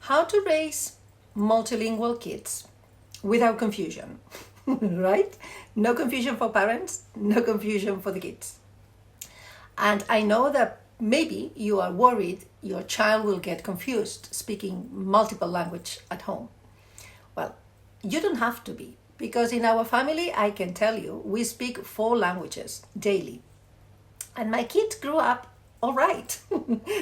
how to raise multilingual kids without confusion, right? No confusion for parents, no confusion for the kids. And I know that maybe you are worried your child will get confused speaking multiple language at home. Well, you don't have to be, because in our family, I can tell you, we speak 4 languages daily. And my kids grew up all right.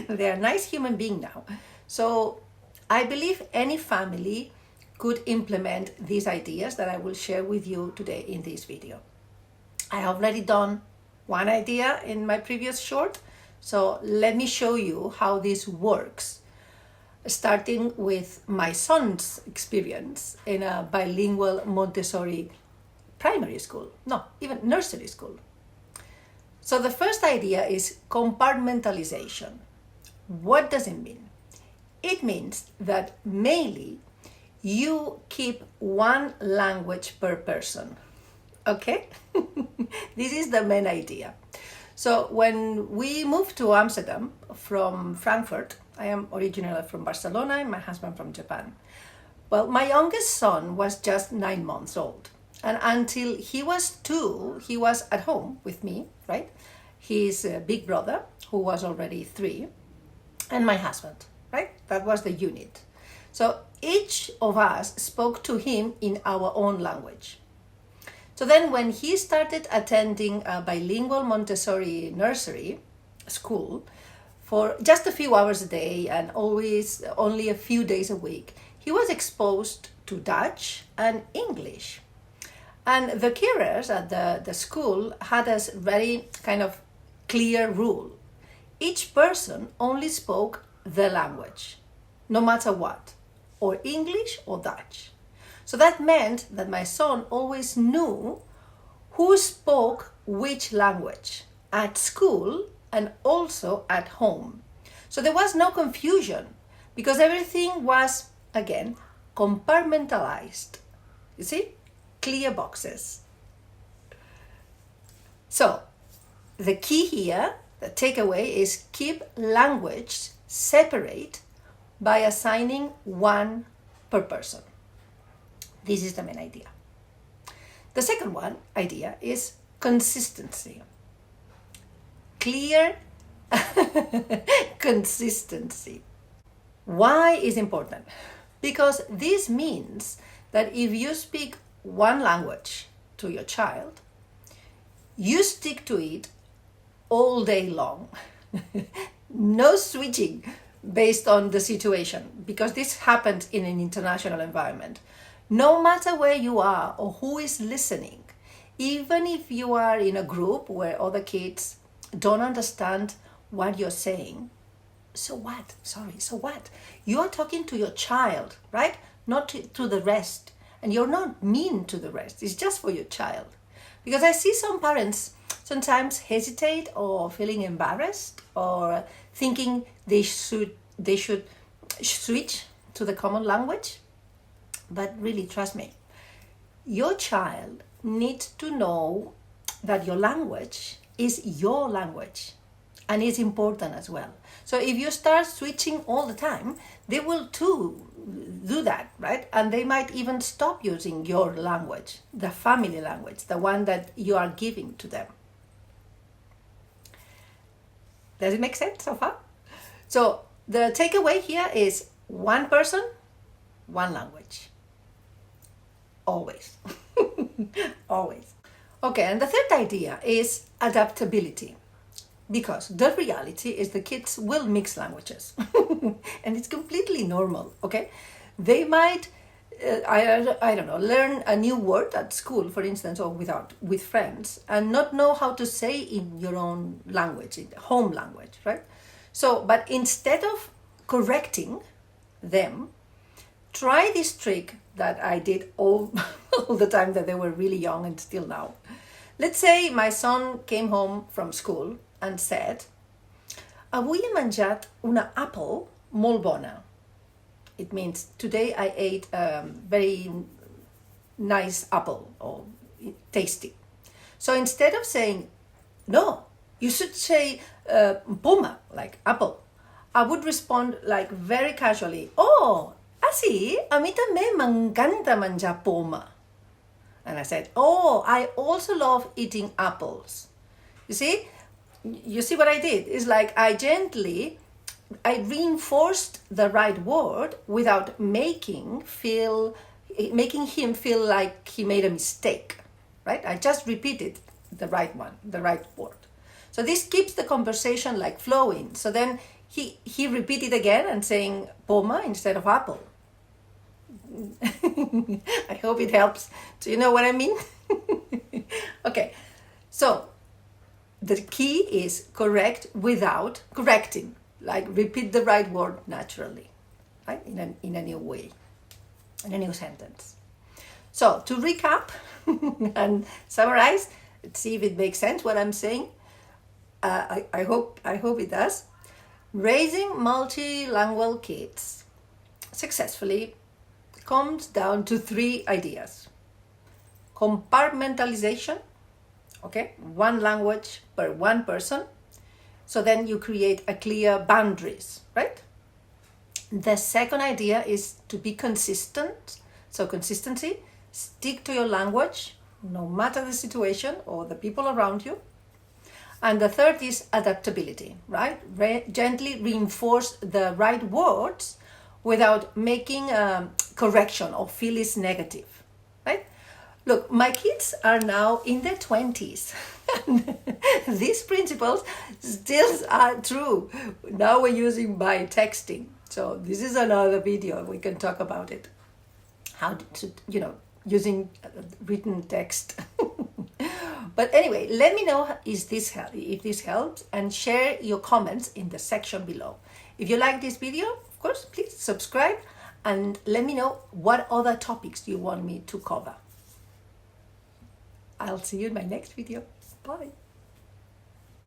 They are a nice human being now. So I believe any family could implement these ideas that I will share with you today in this video. I have already done one idea in my previous short, so let me show you how this works, starting with my son's experience in a bilingual Montessori primary school, no, even nursery school. So the first idea is compartmentalization. What does it mean? It means that mainly you keep one language per person, okay? This is the main idea. So when we moved to Amsterdam from Frankfurt, I am originally from Barcelona and my husband from Japan. Well, my youngest son was just 9 months old. And until he was 2, he was at home with me, right? His big brother, who was already 3, and my husband, right? That was the unit. So each of us spoke to him in our own language. So then when he started attending a bilingual Montessori nursery school for just a few hours a day and always only a few days a week, he was exposed to Dutch and English. And the carers at the school had a very kind of clear rule. Each person only spoke the language, no matter what, or English or Dutch. So that meant that my son always knew who spoke which language at school and also at home. So there was no confusion because everything was, again, compartmentalized. You see? Clear boxes. So the key here, the takeaway is keep language separate by assigning one per person. This is the main idea. The second idea is consistency. Clear consistency. Why is important? Because this means that if you speak one language to your child, you stick to it all day long. No switching based on the situation, because this happens in an international environment. No matter where you are or who is listening, even if you are in a group where other kids don't understand what you're saying, so what? So what? You are talking to your child, right? Not to the rest. And you're not mean to the rest. It's just for your child. Because I see some parents sometimes hesitate or feeling embarrassed or thinking they should switch to the common language. But really, trust me, your child needs to know that your language is your language and it's important as well. So if you start switching all the time, they will too do that, right? And they might even stop using your language, the family language, the one that you are giving to them. Does it make sense so far? So the takeaway here is one person, one language. Always. Always. Okay, and the third idea is adaptability. Because the reality is the kids will mix languages. And it's completely normal, okay? They might, I don't know, learn a new word at school, for instance, or with friends, and not know how to say in your own language, in the home language, right? So, but instead of correcting them, try this trick that I did all the time that they were really young and still now. Let's say my son came home from school and said, avui he menjat una apple molt bona. It means today I ate a very nice apple or tasty. So instead of saying, no, you should say poma, like apple. I would respond like very casually, oh, sí, a mí también me encanta manjar poma. And I said, oh, I also love eating apples. You see what I did? It's like I reinforced the right word without making him feel like he made a mistake, right? I just repeated the right word. So this keeps the conversation like flowing. So then he repeated again and saying poma instead of apple. I hope it helps. Do you know what I mean? Okay, so the key is correct without correcting, like repeat the right word naturally, right? In a new way, in a new sentence. So to recap and summarize, let's see if it makes sense what I'm saying. I hope it does. Raising multilingual kids successfully comes down to 3 ideas. Compartmentalization, okay, one language per one person. So then you create a clear boundaries, right? The second idea is to be consistent. So consistency, stick to your language, no matter the situation or the people around you. And the third is adaptability, right? Gently reinforce the right words without making a correction or feel it's negative, right? Look, my kids are now in their 20s. These principles still are true. Now we're using by texting. So this is another video. We can talk about it. How to, using written text. But anyway, let me know if this helps, and share your comments in the section below. If you like this video, of course, please subscribe and let me know what other topics you want me to cover. I'll see you in my next video. Bye.